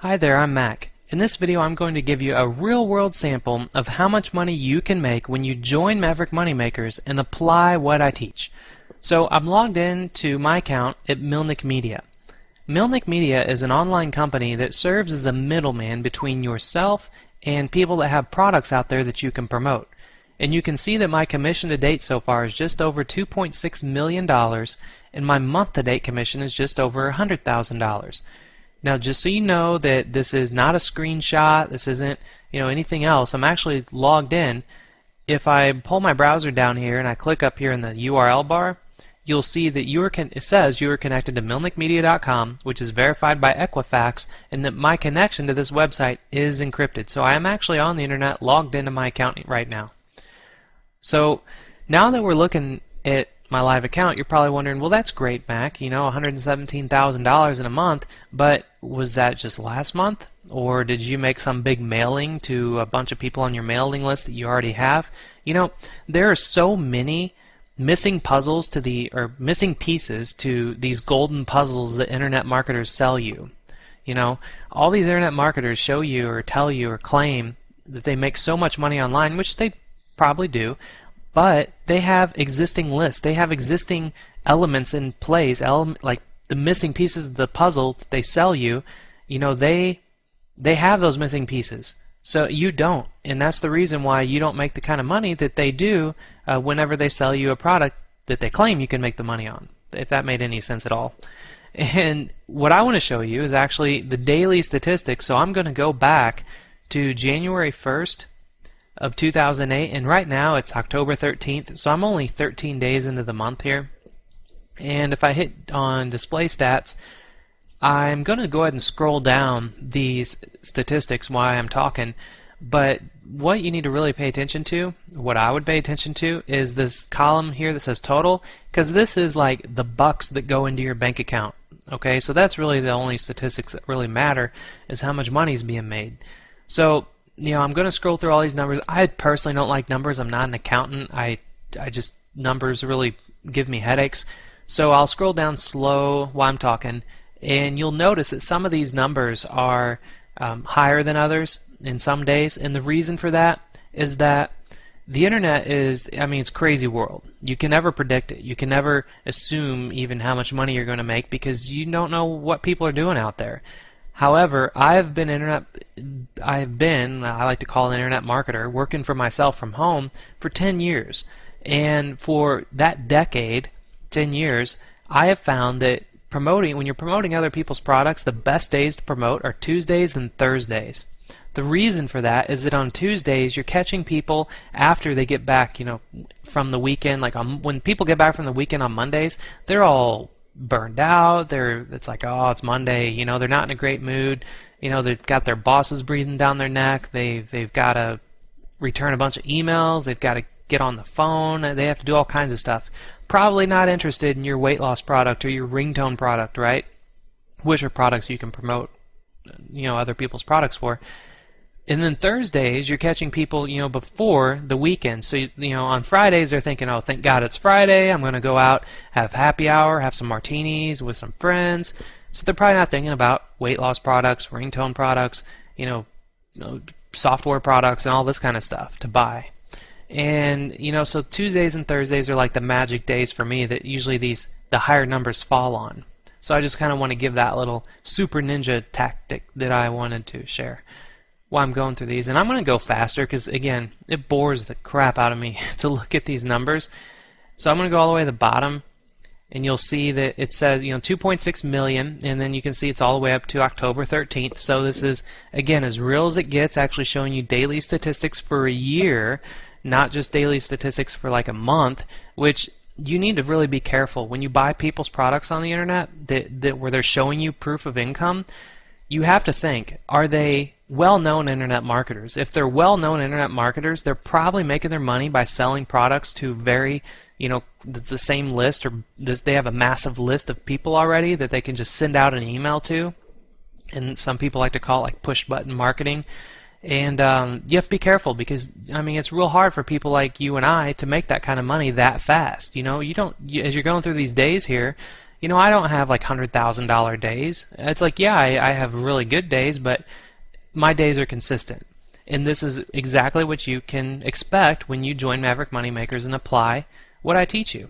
Hi there, I'm Mac. In this video I'm going to give you a real-world sample of how much money you can make when you join Maverick Moneymakers and apply what I teach. So I'm logged in to my account at Milnick Media. Milnick Media is an online company that serves as a middleman between yourself and people that have products out there that you can promote. And you can see that my commission to date so far is just over $2.6 million and my month to date commission is just over $100,000. Now, just so you know that this is not a screenshot, this isn't anything else. I'm actually logged in. If I pull my browser down here and I click up here in the URL bar, you'll see that it says you are connected to milnickmedia.com, which is verified by Equifax, and that my connection to this website is encrypted. So I am actually on the internet, logged into my account right now. So now that we're looking at my live account, you're probably wondering, well, that's great, Mac, $117,000 in a month, but was that just last month? Or did you make some big mailing to a bunch of people on your mailing list that you already have? There are so many missing missing pieces to these golden puzzles that internet marketers sell you. All these internet marketers show you or tell you or claim that they make so much money online, which they probably do, but they have existing lists. They have existing elements in place, like the missing pieces of the puzzle that they sell you. They have those missing pieces. So you don't, and that's the reason why you don't make the kind of money that they do whenever they sell you a product that they claim you can make the money on, if that made any sense at all. And what I want to show you is actually the daily statistics. So I'm going to go back to January 1st of 2008, and right now it's October 13th, so I'm only 13 days into the month here. And if I hit on display stats, I'm going to go ahead and scroll down these statistics while I'm talking, but what you need to really pay attention to, what I would pay attention to, is this column here that says total, because this is like the bucks that go into your bank account. Okay, so that's really the only statistics that really matter, is how much money is being made. So I'm going to scroll through all these numbers. I personally don't like numbers. I'm not an accountant. Numbers really give me headaches. So I'll scroll down slow while I'm talking, and you'll notice that some of these numbers are higher than others in some days, and the reason for that is that the internet is, it's a crazy world. You can never predict it. You can never assume even how much money you're going to make because you don't know what people are doing out there. However, I like to call an internet marketer, working for myself from home for 10 years. And for that decade, 10 years, I have found that when you're promoting other people's products, the best days to promote are Tuesdays and Thursdays. The reason for that is that on Tuesdays, you're catching people after they get back, from the weekend. Like when people get back from the weekend on Mondays, they're all burned out. It's like, oh, it's Monday. They're not in a great mood. They've got their bosses breathing down their neck. They've got to return a bunch of emails. They've got to get on the phone. They have to do all kinds of stuff. Probably not interested in your weight loss product or your ringtone product, right? Which are products you can promote, other people's products for. And then Thursdays, you're catching people, before the weekend. So, on Fridays, they're thinking, oh, thank God it's Friday. I'm going to go out, have happy hour, have some martinis with some friends. So they're probably not thinking about weight loss products, ringtone products, software products, and all this kind of stuff to buy. And, so Tuesdays and Thursdays are like the magic days for me that usually the higher numbers fall on. So I just kind of want to give that little super ninja tactic that I wanted to share while I'm going through these. And I'm going to go faster because, again, it bores the crap out of me to look at these numbers. So I'm going to go all the way to the bottom, and you'll see that it says, 2.6 million, and then you can see it's all the way up to October 13th. So this is, again, as real as it gets, actually showing you daily statistics for a year, not just daily statistics for like a month, which you need to really be careful. When you buy people's products on the internet where they're showing you proof of income, you have to think, are they well-known internet marketers? If they're well-known internet marketers, they're probably making their money by selling products to very, the same list, or they have a massive list of people already that they can just send out an email to. And some people like to call it like push-button marketing. And you have to be careful because, it's real hard for people like you and I to make that kind of money that fast. As you're going through these days here, You know, I don't have like $100,000 days. It's like, yeah, I have really good days, but my days are consistent. And this is exactly what you can expect when you join Maverick Moneymakers and apply what I teach you.